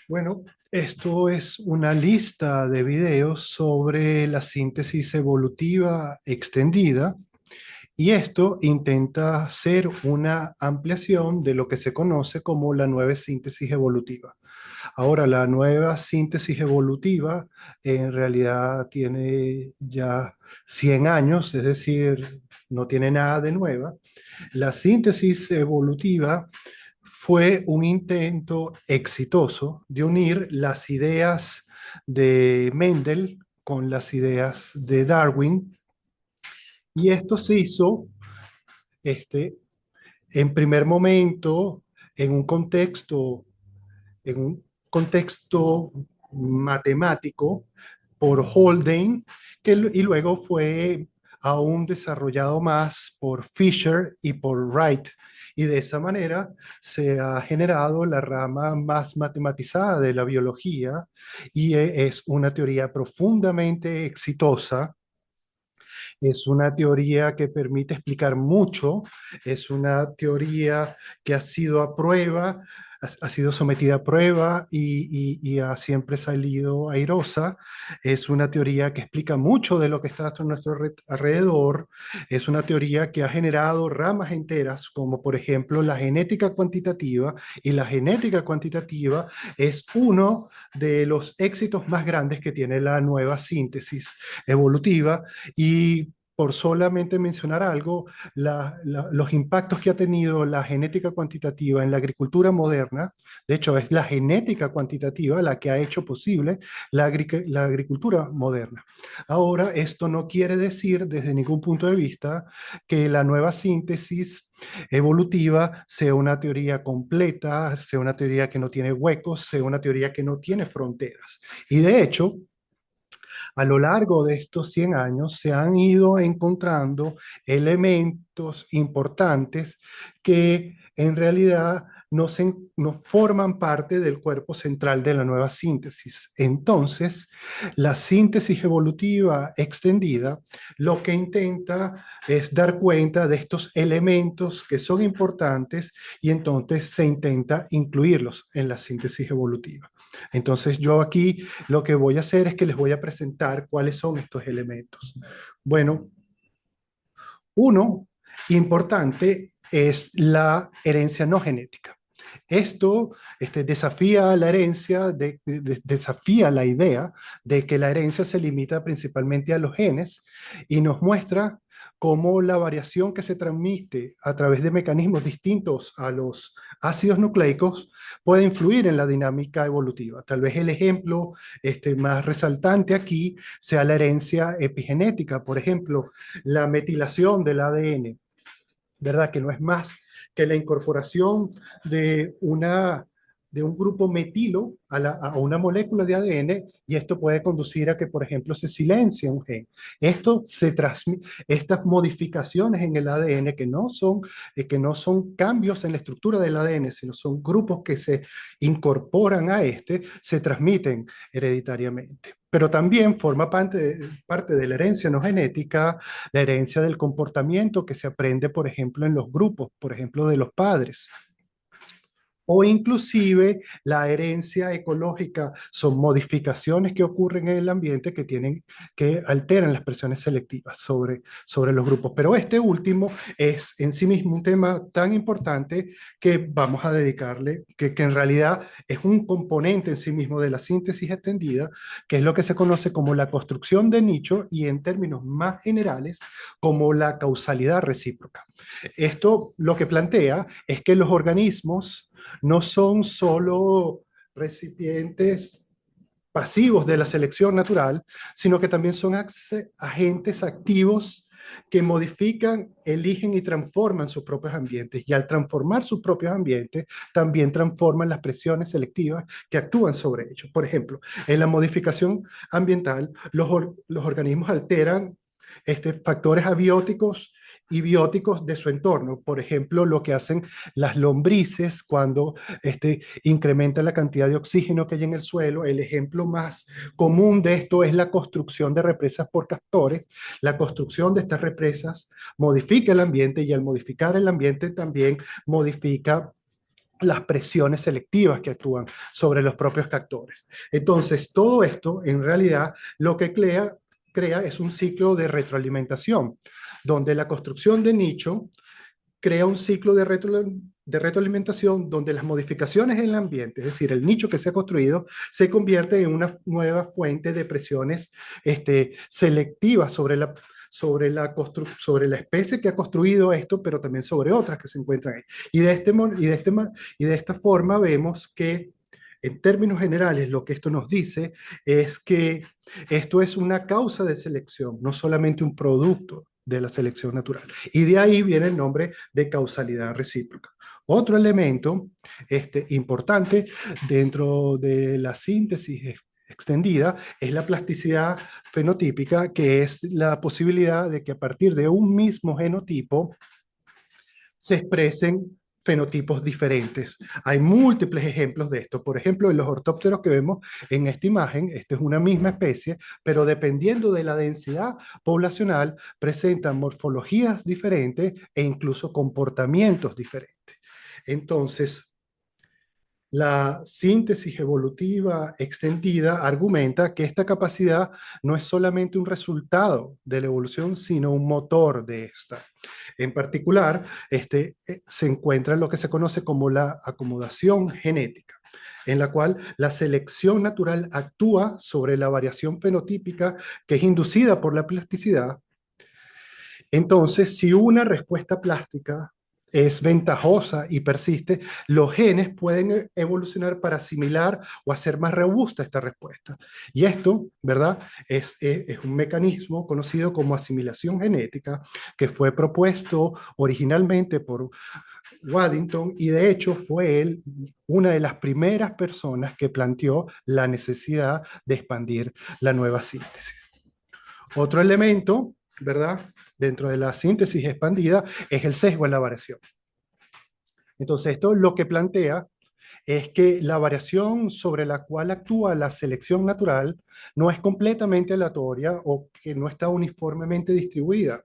Bueno, esto es una lista de videos sobre la síntesis evolutiva extendida y esto intenta hacer una ampliación de lo que se conoce como la nueva síntesis evolutiva. Ahora, la nueva síntesis evolutiva en realidad tiene ya 100 años, es decir, no tiene nada de nueva. La síntesis evolutiva fue un intento exitoso de unir las ideas de Mendel con las ideas de Darwin, y esto se hizo este, en primer momento en un contexto, en un contexto matemático por Haldane, y luego fue aún desarrollado más por Fisher y por Wright. Y de esa manera se ha generado la rama más matematizada de la biología y es una teoría profundamente exitosa. Es una teoría que permite explicar mucho, es una teoría que ha sido a prueba, ha sido sometida a prueba y ha siempre salido airosa. Es una teoría que explica mucho de lo que está a nuestro alrededor. Es una teoría que ha generado ramas enteras, como por ejemplo la genética cuantitativa, y la genética cuantitativa es uno de los éxitos más grandes que tiene la nueva síntesis evolutiva. Y por solamente mencionar algo, los impactos que ha tenido la genética cuantitativa en la agricultura moderna, de hecho es la genética cuantitativa la que ha hecho posible la agricultura moderna. Ahora, esto no quiere decir desde ningún punto de vista que la nueva síntesis evolutiva sea una teoría completa, sea una teoría que no tiene huecos, sea una teoría que no tiene fronteras. Y de hecho, a lo largo de estos 100 años se han ido encontrando elementos importantes que en realidad no forman parte del cuerpo central de la nueva síntesis. Entonces, la síntesis evolutiva extendida lo que intenta es dar cuenta de estos elementos que son importantes y entonces se intenta incluirlos en la síntesis evolutiva. Entonces, yo aquí lo que voy a hacer es que les voy a presentar cuáles son estos elementos. Bueno, uno importante es la herencia no genética. Esto desafía la herencia, desafía la idea de que la herencia se limita principalmente a los genes y nos muestra cómo la variación que se transmite a través de mecanismos distintos a los ácidos nucleicos puede influir en la dinámica evolutiva. Tal vez el ejemplo más resaltante aquí sea la herencia epigenética, por ejemplo, la metilación del ADN, ¿verdad? Que no es más que la incorporación de, de un grupo metilo a una molécula de ADN, y esto puede conducir a que, por ejemplo, se silencie un gen. Estas modificaciones en el ADN que no son cambios en la estructura del ADN, sino son grupos que se incorporan a se transmiten hereditariamente. Pero también forma parte de la herencia no genética, la herencia del comportamiento que se aprende, por ejemplo, en los grupos, por ejemplo, de los padres, o inclusive la herencia ecológica. Son modificaciones que ocurren en el ambiente que alteran las presiones selectivas sobre los grupos. Pero este último es en sí mismo un tema tan importante que vamos a dedicarle, que en realidad es un componente en sí mismo de la síntesis extendida, que es lo que se conoce como la construcción de nicho y en términos más generales como la causalidad recíproca. Esto lo que plantea es que los organismos no son solo recipientes pasivos de la selección natural, sino que también son agentes activos que modifican, eligen y transforman sus propios ambientes. Y al transformar sus propios ambientes, también transforman las presiones selectivas que actúan sobre ellos. Por ejemplo, en la modificación ambiental, los organismos alteran factores abióticos y bióticos de su entorno. Por ejemplo, lo que hacen las lombrices cuando incrementan la cantidad de oxígeno que hay en el suelo. El ejemplo más común de esto es la construcción de represas por castores. La construcción de estas represas modifica el ambiente y al modificar el ambiente también modifica las presiones selectivas que actúan sobre los propios captores. Entonces, todo esto, en realidad, lo que crea es un ciclo de retroalimentación, donde la construcción de nicho crea un ciclo de retroalimentación donde las modificaciones en el ambiente, es decir, el nicho que se ha construido, se convierte en una nueva fuente de presiones selectivas sobre la especie que ha construido esto, pero también sobre otras que se encuentran ahí. Y de esta forma vemos que, en términos generales, lo que esto nos dice es que esto es una causa de selección, no solamente un producto de la selección natural. Y de ahí viene el nombre de causalidad recíproca. Otro elemento importante dentro de la síntesis extendida es la plasticidad fenotípica, que es la posibilidad de que a partir de un mismo genotipo se expresen fenotipos diferentes. Hay múltiples ejemplos de esto. Por ejemplo, en los ortópteros que vemos en esta imagen, esta es una misma especie, pero dependiendo de la densidad poblacional, presentan morfologías diferentes e incluso comportamientos diferentes. Entonces, la síntesis evolutiva extendida argumenta que esta capacidad no es solamente un resultado de la evolución, sino un motor de esta. En particular, se encuentra en lo que se conoce como la acomodación genética, en la cual la selección natural actúa sobre la variación fenotípica que es inducida por la plasticidad. Entonces, si una respuesta plástica es ventajosa y persiste, los genes pueden evolucionar para asimilar o hacer más robusta esta respuesta. Y esto, ¿verdad? Es un mecanismo conocido como asimilación genética que fue propuesto originalmente por Waddington y de hecho fue él una de las primeras personas que planteó la necesidad de expandir la nueva síntesis. Otro elemento, ¿verdad? Dentro de la síntesis expandida es el sesgo en la variación. Entonces, esto lo que plantea es que la variación sobre la cual actúa la selección natural no es completamente aleatoria o que no está uniformemente distribuida,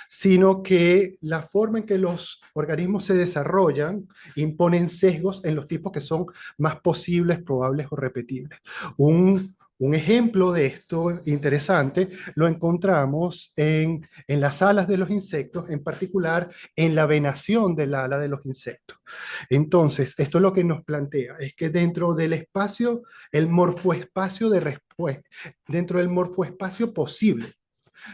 sino que la forma en que los organismos se desarrollan imponen sesgos en los tipos que son más posibles, probables o repetibles. Un ejemplo de esto interesante lo encontramos en las alas de los insectos, en particular en la venación del ala de los insectos. Entonces, esto lo que nos plantea es que dentro del espacio, el morfoespacio de respuesta, dentro del morfoespacio posible,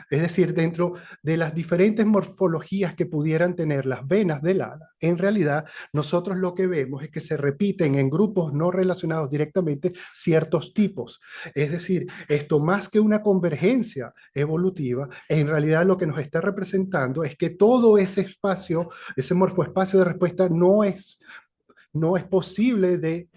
es decir, dentro de las diferentes morfologías que pudieran tener las venas del ala, en realidad nosotros lo que vemos es que se repiten en grupos no relacionados directamente ciertos tipos. Es decir, esto más que una convergencia evolutiva, en realidad lo que nos está representando es que todo ese espacio, ese morfoespacio de respuesta no es posible de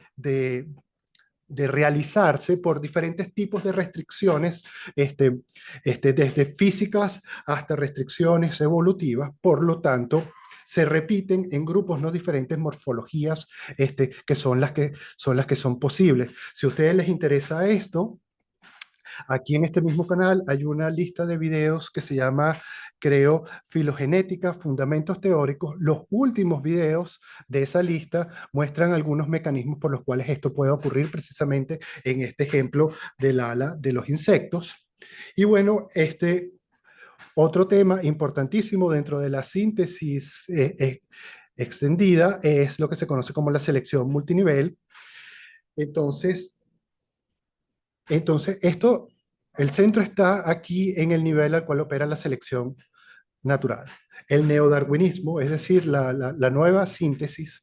realizarse por diferentes tipos de restricciones, desde físicas hasta restricciones evolutivas. Por lo tanto, se repiten en grupos no diferentes morfologías que son las que son posibles. Si a ustedes les interesa esto, aquí en este mismo canal hay una lista de videos que se llama, creo, Filogenética, Fundamentos Teóricos. Los últimos videos de esa lista muestran algunos mecanismos por los cuales esto puede ocurrir precisamente en este ejemplo del ala de los insectos. Y bueno, otro tema importantísimo dentro de la síntesis extendida es lo que se conoce como la selección multinivel. Entonces, esto, el centro está aquí en el nivel al cual opera la selección natural. El neodarwinismo, es decir, la nueva síntesis,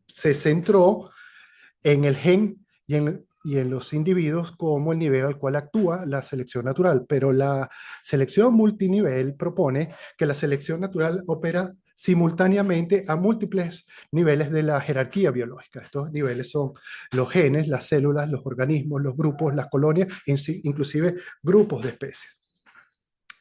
se centró en el gen y en los individuos como el nivel al cual actúa la selección natural, pero la selección multinivel propone que la selección natural opera simultáneamente a múltiples niveles de la jerarquía biológica. Estos niveles son los genes, las células, los organismos, los grupos, las colonias, inclusive grupos de especies.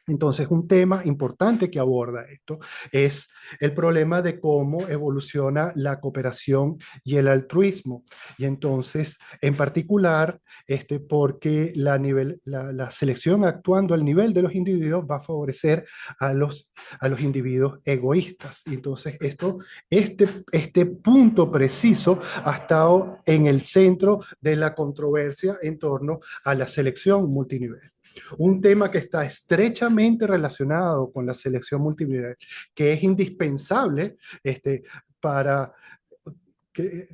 Entonces, un tema importante que aborda esto es el problema de cómo evoluciona la cooperación y el altruismo. Y entonces, en particular, porque la selección actuando al nivel de los individuos va a favorecer a los individuos egoístas. Y entonces, este punto preciso ha estado en el centro de la controversia en torno a la selección multinivel. Un tema que está estrechamente relacionado con la selección multinivel, que es indispensable para que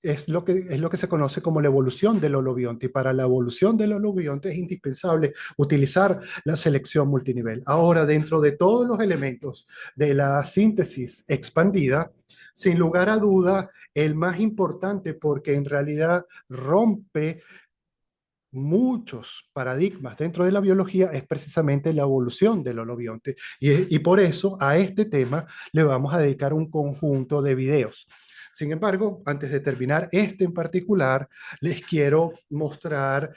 es lo que se conoce como la evolución del holobionte. Y para la evolución del holobionte es indispensable utilizar la selección multinivel. Ahora, dentro de todos los elementos de la síntesis expandida, sin lugar a duda, el más importante porque en realidad rompe muchos paradigmas dentro de la biología es precisamente la evolución del holobionte. Y por eso a este tema le vamos a dedicar un conjunto de videos. Sin embargo, antes de terminar este en particular, les quiero mostrar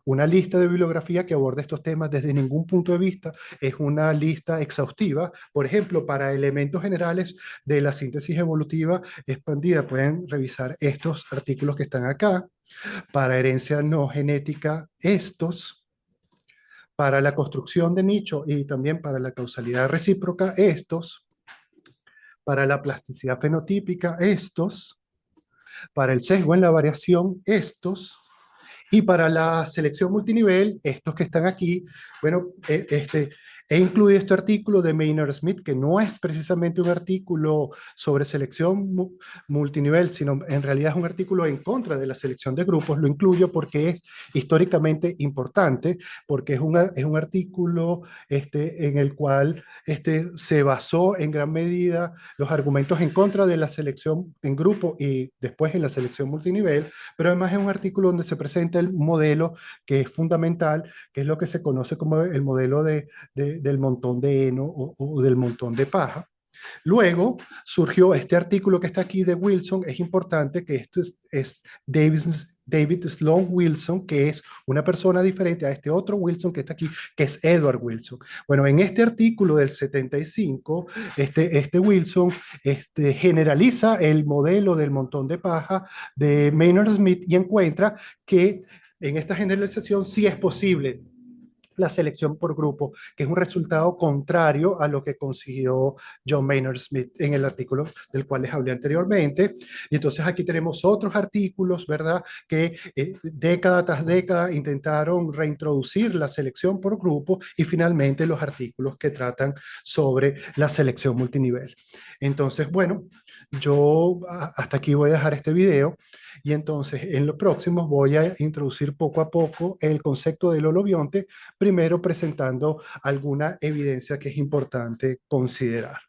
una lista de bibliografía que aborda estos temas desde ningún punto de vista. Es una lista exhaustiva. Por ejemplo, para elementos generales de la síntesis evolutiva expandida, pueden revisar estos artículos que están acá. Para herencia no genética, estos. Para la construcción de nicho y también para la causalidad recíproca, estos. Para la plasticidad fenotípica, estos. Para el sesgo en la variación, estos. Y para la selección multinivel, estos que están aquí, bueno, he incluido este artículo de Maynard Smith, que no es precisamente un artículo sobre selección multinivel, sino en realidad es un artículo en contra de la selección de grupos. Lo incluyo porque es históricamente importante, porque es un artículo en el cual se basó en gran medida los argumentos en contra de la selección en grupo y después en la selección multinivel, pero además es un artículo donde se presenta el modelo que es fundamental, que es lo que se conoce como el modelo del montón de heno o del montón de paja. Luego surgió este artículo que está aquí de Wilson, es importante que esto es David Sloan Wilson, que es una persona diferente a este otro Wilson que está aquí, que es Edward Wilson. Bueno, en este artículo del 75, este Wilson generaliza el modelo del montón de paja de Maynard Smith y encuentra que en esta generalización sí es posible la selección por grupo, que es un resultado contrario a lo que consiguió John Maynard Smith en el artículo del cual les hablé anteriormente. Y entonces aquí tenemos otros artículos, ¿verdad?, que década tras década intentaron reintroducir la selección por grupo y finalmente los artículos que tratan sobre la selección multinivel. Entonces, bueno, yo hasta aquí voy a dejar este video y entonces en los próximos voy a introducir poco a poco el concepto del holobionte, primero presentando alguna evidencia que es importante considerar.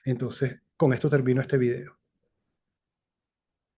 Entonces, con esto termino este video.